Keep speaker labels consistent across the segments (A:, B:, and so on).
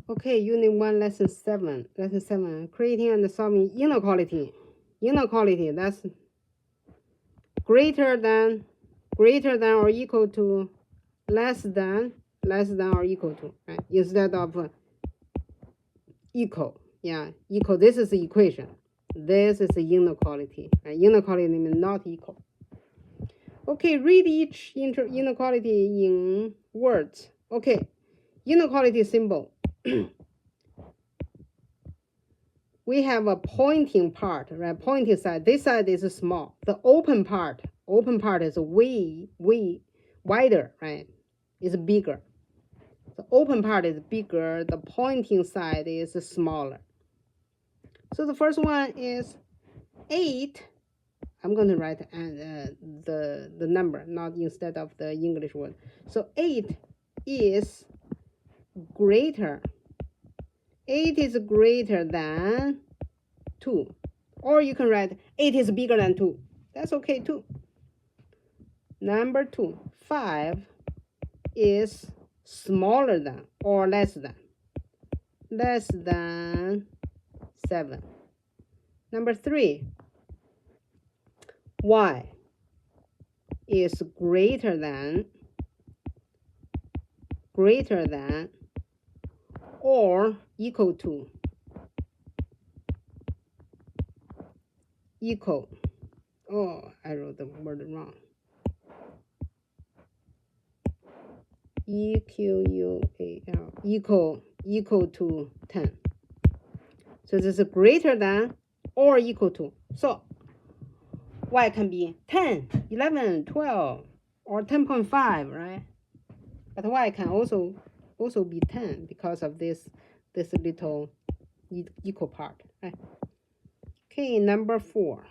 A: Okay, Unit 1, Lesson 7. Lesson 7, creating and solving inequality. Inequality, that's greater than or equal to, less than or equal to, right? Instead of equal. Yeah, equal, this is the equation. This is the inequality. Right? Inequality means not equal. Okay, read each inequality in words. Okay, inequality symbol. We have a pointing part, right? Pointing side. This side is small. The open part is way wider, right? It's bigger. The open part is bigger. The pointing side is smaller. So the first one is 8. I'm going to write the number, not instead of the English word. So 8 is greater. 8 is greater than 2. Or you can write 8 is bigger than 2. That's okay too. Number 2, 5 is smaller than or less than 7. Number 3, y is greater than or equal to oh, I wrote the word wrong. Equal to 10. So this is greater than or equal to. So y can be 10, 11, 12, or 10.5, right? But y can also be 10 because of this little equal part, right? Okay, number 4.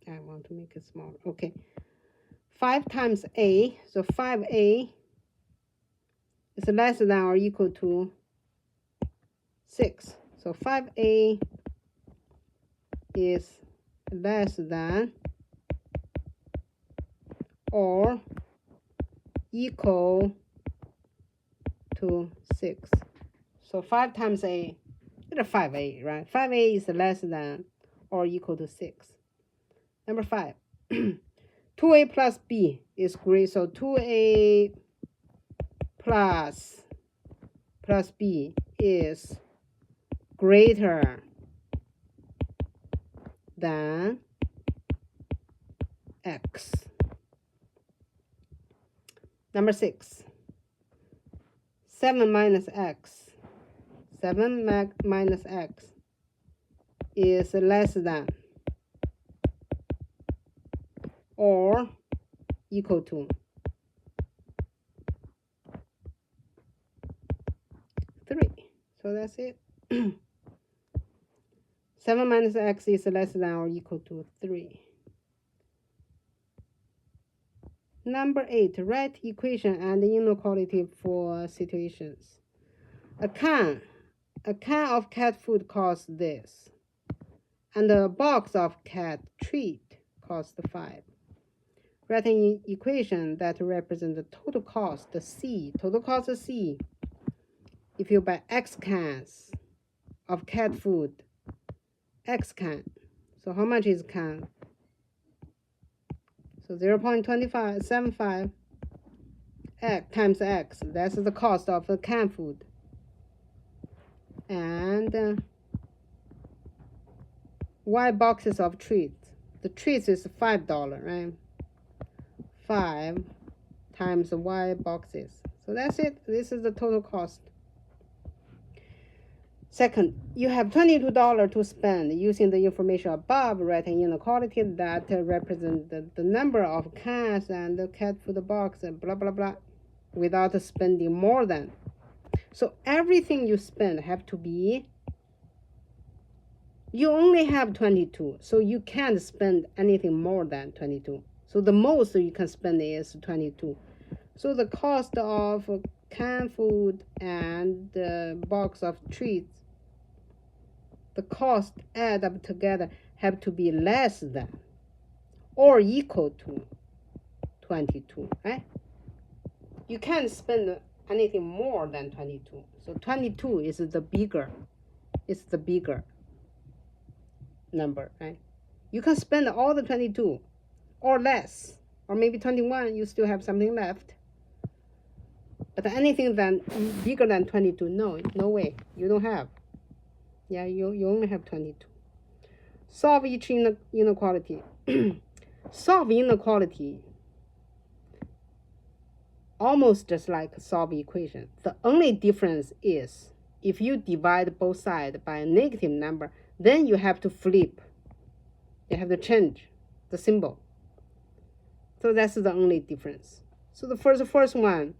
A: I want to make it smaller. Okay, 5 times a, so 5a is less than or equal to 6. So 5a is less than or equal to 6. So 5 times a, it's 5a, right? 5a is less than or equal to 6. Number 5, 2a plus b is great. So 2a plus b is greater than x. Number 6, 7 minus x. 7 minus x is less than or equal to 3. So that's it. 7 minus x is less than or equal to 3. Number 8, write equation and inequality for situations. A can of cat food costs this, and a box of cat treat costs 5. Write an equation that represents the total cost, C. Total cost C. If you buy X cans of cat food, X can. So how much is can? So 0.2575 times X. That's the cost of the canned food. And Y boxes of treats. The treats is $5, right? 5 times Y boxes. So that's it. This is the total cost. Second, you have $22 to spend. Using the information above, write an inequality that represents the number of cans and the cat food box and blah, blah, blah, without spending more than. So everything you spend have to be, you only have 22, so you can't spend anything more than 22. So the most you can spend is 22. So the cost of canned food and the box of treats, the cost add up together have to be less than or equal to 22, right? you can't spend anything more than 22. So 22 is the bigger. It's the bigger number, right? You can spend all the 22 or less, or maybe 21, you still have something left. But anything bigger than 22, no way, you don't have. Yeah, you only have 22. Solve each inequality. Solve inequality almost just like solve equation. The only difference is if you divide both sides by a negative number, then you have to flip. You have to change the symbol. So that's the only difference. So the first one,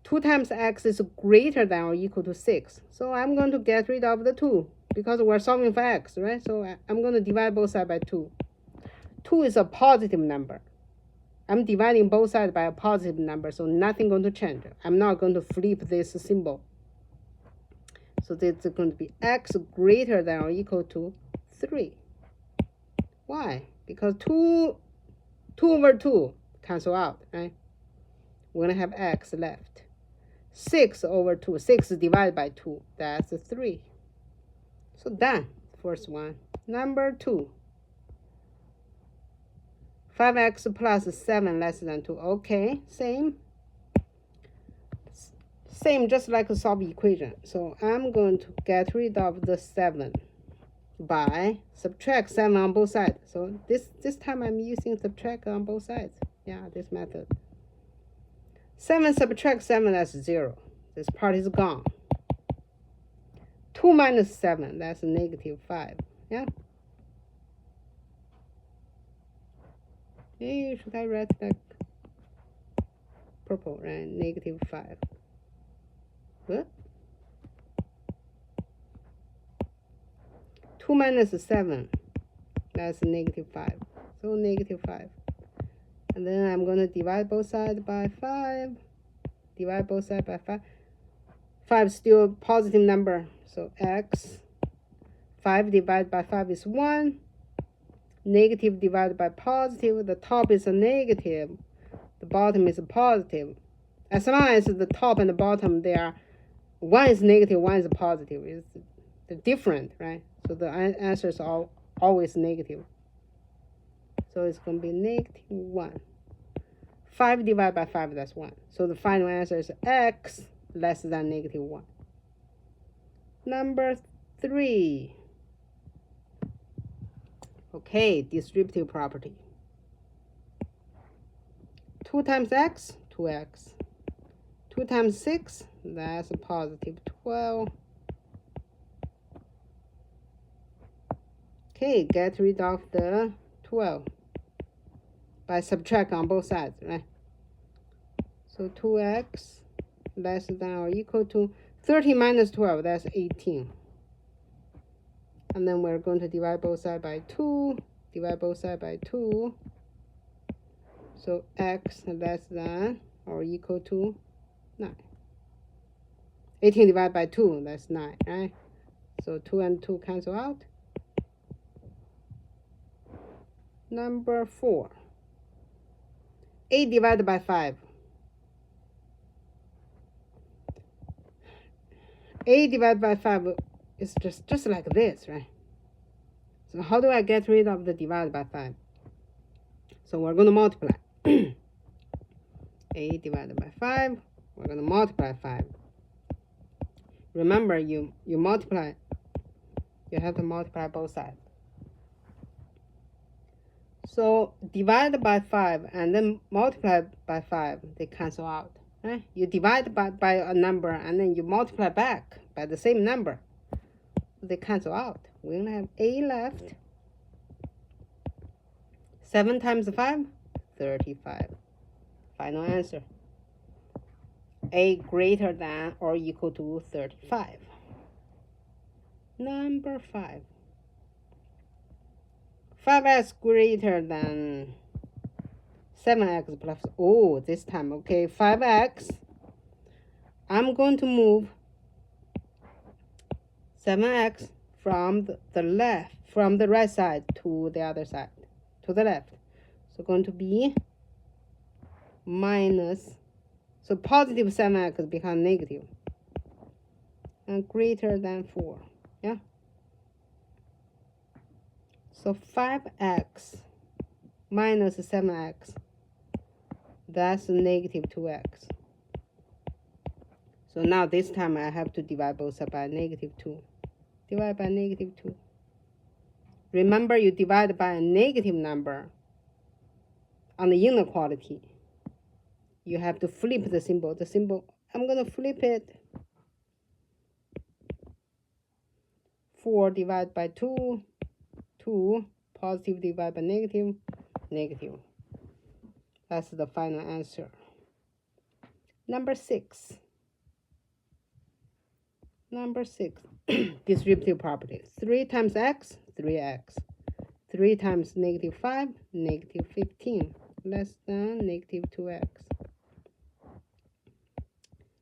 A: 2 times x is greater than or equal to 6. So I'm going to get rid of the 2 because we're solving for x, right? So I'm going to divide both sides by 2. 2 is a positive number. I'm dividing both sides by a positive number, so nothing going to change. I'm not going to flip this symbol. So this is going to be x greater than or equal to 3. Why? Because 2 over 2 cancel out, right? We're going to have x left. 6 over 2, 6 divided by 2, that's 3. So done, first one. Number 2. 5x plus 7 less than 2. Okay, same. Same, just like a solve equation. So I'm going to get rid of the 7 by subtract 7 on both sides. So this time I'm using subtract on both sides. Yeah, this method. 7 subtract 7, that's 0. This part is gone. 2 minus 7, that's negative 5. Yeah. Hey, should I write like purple, right? Negative 5. What? 2 minus 7, that's negative 5. So negative 5. And then I'm going to divide both sides by 5. Divide both sides by 5. 5 still positive number. So x. 5 divided by 5 is 1. Negative divided by positive. The top is a negative. The bottom is a positive. As long as the top and the bottom, they are, one is negative, one is positive. They're different, right? So the answer is always negative. So it's going to be negative 1. 5 divided by 5, that's 1. So the final answer is x less than negative 1. Number 3. Okay, distributive property. 2 times x, 2x. 2 times 6, that's a positive 12. Okay, get rid of the 12 by subtract on both sides, right? So 2x less than or equal to 13 minus 12, that's 18. And then we're going to divide both sides by 2. Divide both sides by 2. So x less than or equal to 9. 18 divided by 2, that's 9, right? So 2 and 2 cancel out. Number 4. 8 divided by 5. 8 divided by 5 is just like this, right? So how do I get rid of the divided by 5? So we're going to multiply. 8 divided by 5, we're going to multiply 5. Remember, you multiply, you have to multiply both sides. So divide by 5 and then multiply by 5, they cancel out. Right? You divide by a number and then you multiply back by the same number. They cancel out. We only have a left. 7 times 5, 35. Final answer. A greater than or equal to 35. Number 5. 5x greater than 7x plus, oh, this time, okay, 5x. I'm going to move 7x from the left, from the right side to the other side, to the left. So going to be minus So positive 7x becomes negative. And greater than 4. Yeah. So 5x minus 7x, that's negative 2x. So now this time I have to divide both sides by negative 2. Divide by negative 2. Remember, you divide by a negative number on the inequality. You have to flip the symbol. The symbol, I'm going to flip it. 4 divided by 2, 2. Positive divided by negative, negative. That's the final answer. Number 6. Number 6, distributive property. 3 times x, 3x. 3 times negative 5, negative 15, less than negative 2x.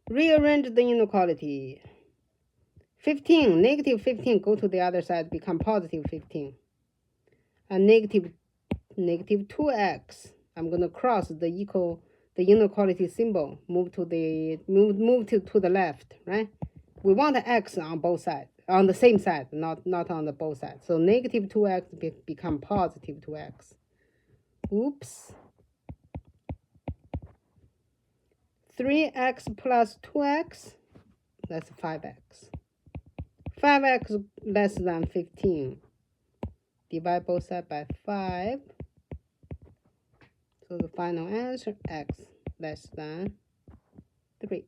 A: Rearrange the inequality. 15, negative 15, go to the other side, become positive 15. And negative 2x, I'm going to cross the inequality symbol, move to the left, right? We want the x on both sides, on the same side, not on the both sides. So negative 2x become positive 2x. Oops. 3x plus 2x, that's 5x. 5x less than 15. Divide both sides by 5. So the final answer, x less than 3.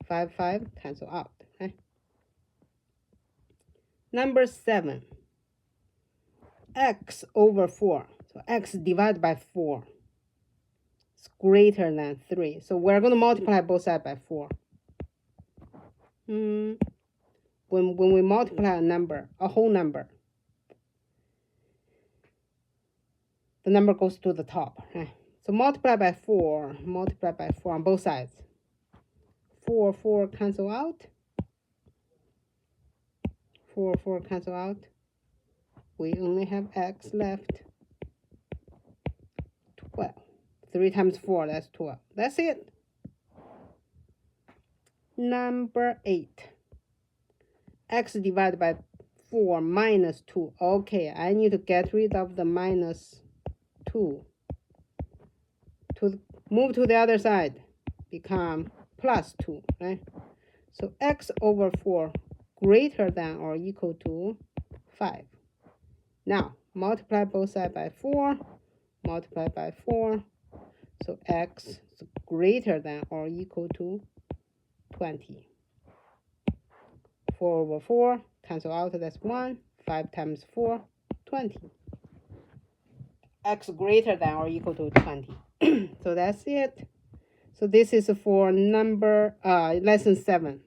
A: 5 cancel out. Okay? Number 7, x over 4. So x divided by 4 is greater than 3. So we're going to multiply both sides by 4. When we multiply a number, a whole number, the number goes to the top. Okay? So multiply by 4 on both sides. 4 cancel out. 4 cancel out. We only have x left. 12. 3 times 4, that's 12. That's it. Number 8. X divided by 4 minus 2. Okay, I need to get rid of the minus 2. Move to the other side. Become plus 2, right? So x over 4 greater than or equal to 5. Now, multiply both sides by 4. Multiply by 4. So x is greater than or equal to 20. 4 over 4, cancel out, that's 1. 5 times 4, 20. X greater than or equal to 20. So that's it. So this is for number lesson 7.